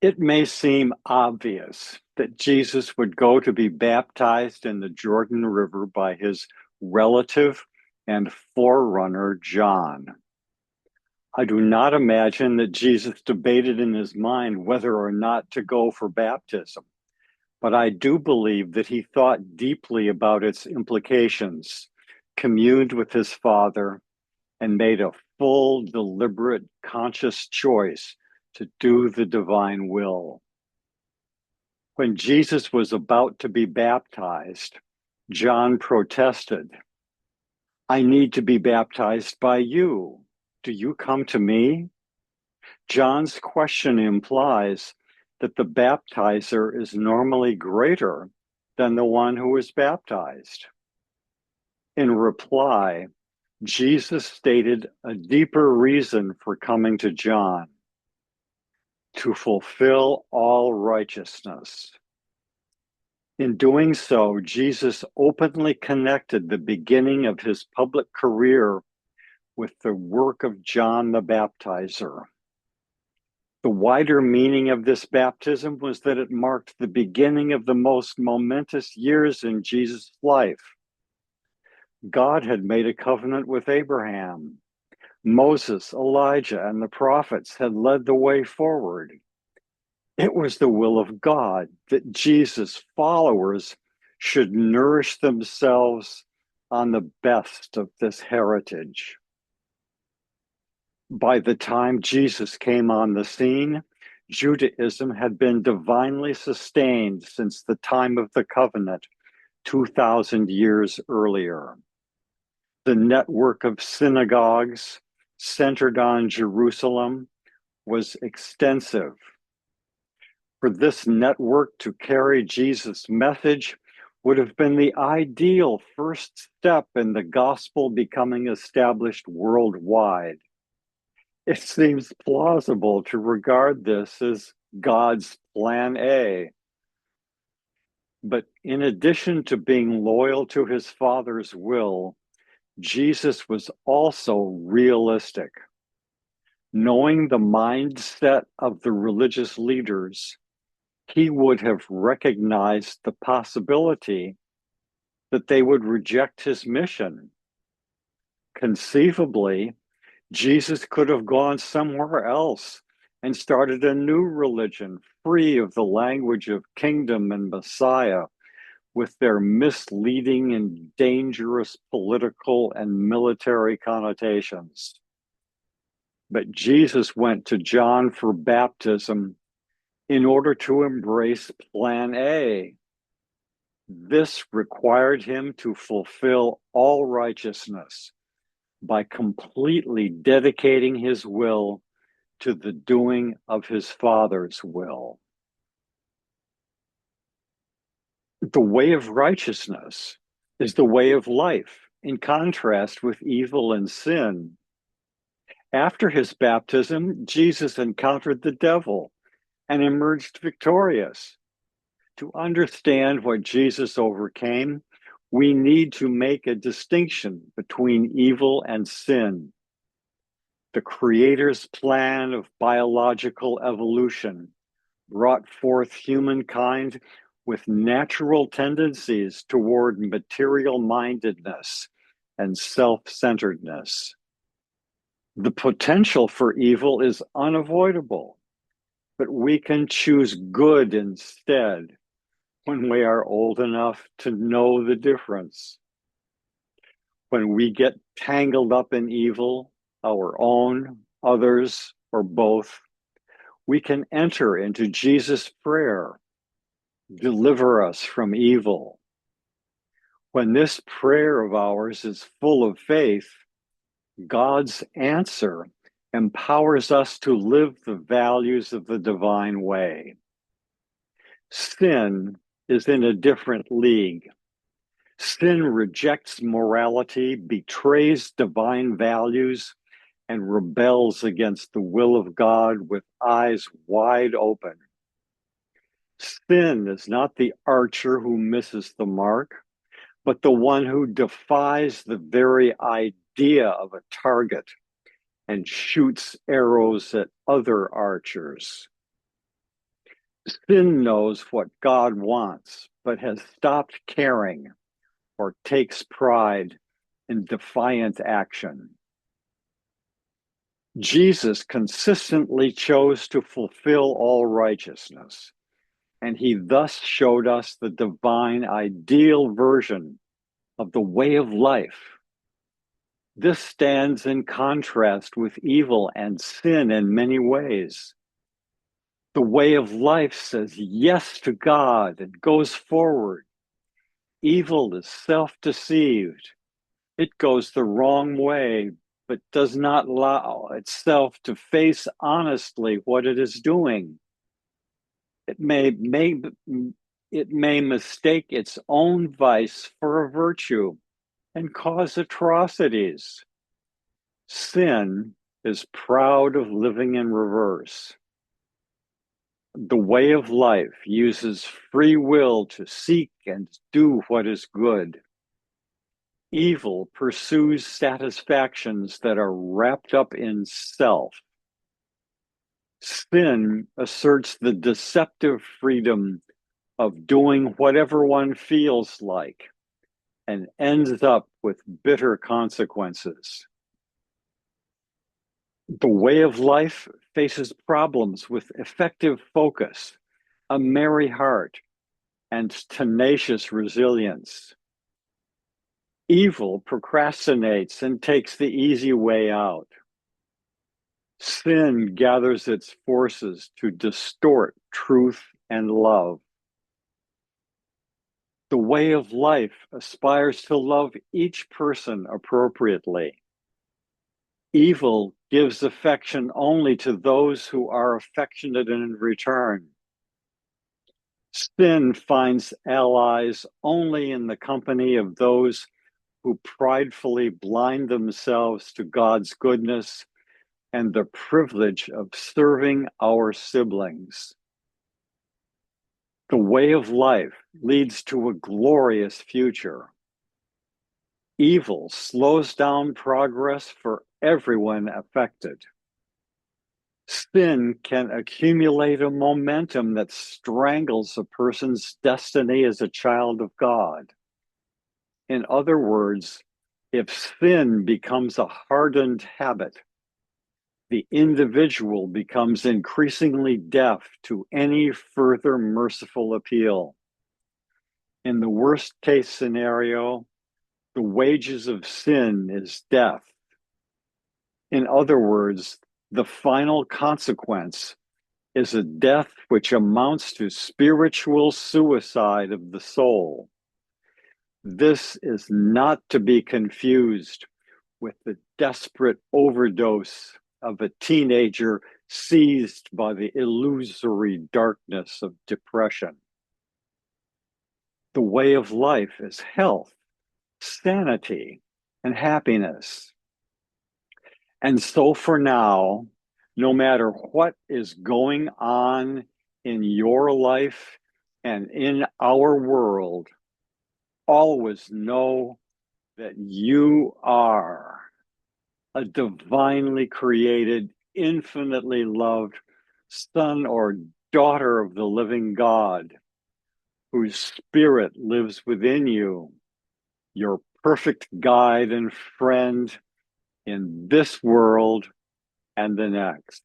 It may seem obvious that Jesus would go to be baptized in the Jordan River by his relative and forerunner, John. I do not imagine that Jesus debated in his mind whether or not to go for baptism, but I do believe that he thought deeply about its implications, communed with his Father, and made a full, deliberate, conscious choice to do the divine will. When Jesus was about to be baptized, John protested, "I need to be baptized by you. Do you come to me?" John's question implies that the baptizer is normally greater than the one who is baptized. In reply, Jesus stated a deeper reason for coming to John: to fulfill all righteousness. In doing so, Jesus openly connected the beginning of his public career with the work of John the Baptizer. The wider meaning of this baptism was that it marked the beginning of the most momentous years in Jesus' life. God had made a covenant with Abraham. Moses, Elijah, and the prophets had led the way forward. It was the will of God that Jesus' followers should nourish themselves on the best of this heritage. By the time Jesus came on the scene, Judaism had been divinely sustained since the time of the covenant 2,000 years earlier. The network of synagogues centered on Jerusalem was extensive. For this network to carry Jesus' message would have been the ideal first step in the gospel becoming established worldwide. It seems plausible to regard this as God's plan A. But in addition to being loyal to his Father's will, Jesus was also realistic. Knowing the mindset of the religious leaders, he would have recognized the possibility that they would reject his mission. Conceivably, Jesus could have gone somewhere else and started a new religion free of the language of kingdom and Messiah, with their misleading and dangerous political and military connotations. But Jesus went to John for baptism in order to embrace Plan A. This required him to fulfill all righteousness by completely dedicating his will to the doing of his Father's will. The way of righteousness is the way of life, in contrast with evil and sin. After his baptism, Jesus encountered the devil and emerged victorious. To understand what Jesus overcame, we need to make a distinction between evil and sin. The Creator's plan of biological evolution brought forth humankind with natural tendencies toward material-mindedness and self-centeredness. The potential for evil is unavoidable, but we can choose good instead when we are old enough to know the difference. When we get tangled up in evil, our own, others, or both, we can enter into Jesus' prayer, "Deliver us from evil." When this prayer of ours is full of faith, God's answer empowers us to live the values of the divine way. Sin is in a different league. Sin rejects morality, betrays divine values, and rebels against the will of God with eyes wide open. Sin is not the archer who misses the mark, but the one who defies the very idea of a target and shoots arrows at other archers. Sin knows what God wants, but has stopped caring or takes pride in defiant action. Jesus consistently chose to fulfill all righteousness, and he thus showed us the divine ideal version of the way of life. This stands in contrast with evil and sin in many ways. The way of life says yes to God and goes forward. Evil is self-deceived. It goes the wrong way, but does not allow itself to face honestly what it is doing. It may mistake its own vice for a virtue and cause atrocities. Sin is proud of living in reverse. The way of life uses free will to seek and do what is good. Evil pursues satisfactions that are wrapped up in self. Sin asserts the deceptive freedom of doing whatever one feels like and ends up with bitter consequences. The way of life faces problems with effective focus, a merry heart, and tenacious resilience. Evil procrastinates and takes the easy way out. Sin gathers its forces to distort truth and love. The way of life aspires to love each person appropriately. Evil gives affection only to those who are affectionate in return. Sin finds allies only in the company of those who pridefully blind themselves to God's goodness and the privilege of serving our siblings. The way of life leads to a glorious future. Evil slows down progress for everyone affected. Sin can accumulate a momentum that strangles a person's destiny as a child of God. In other words, if sin becomes a hardened habit, the individual becomes increasingly deaf to any further merciful appeal. In the worst case scenario, the wages of sin is death. In other words, the final consequence is a death which amounts to spiritual suicide of the soul. This is not to be confused with the desperate overdose of a teenager seized by the illusory darkness of depression. The way of life is health, sanity, and happiness. And so for now, no matter what is going on in your life and in our world, always know that you are a divinely created, infinitely loved son or daughter of the living God, whose spirit lives within you, your perfect guide and friend in this world and the next.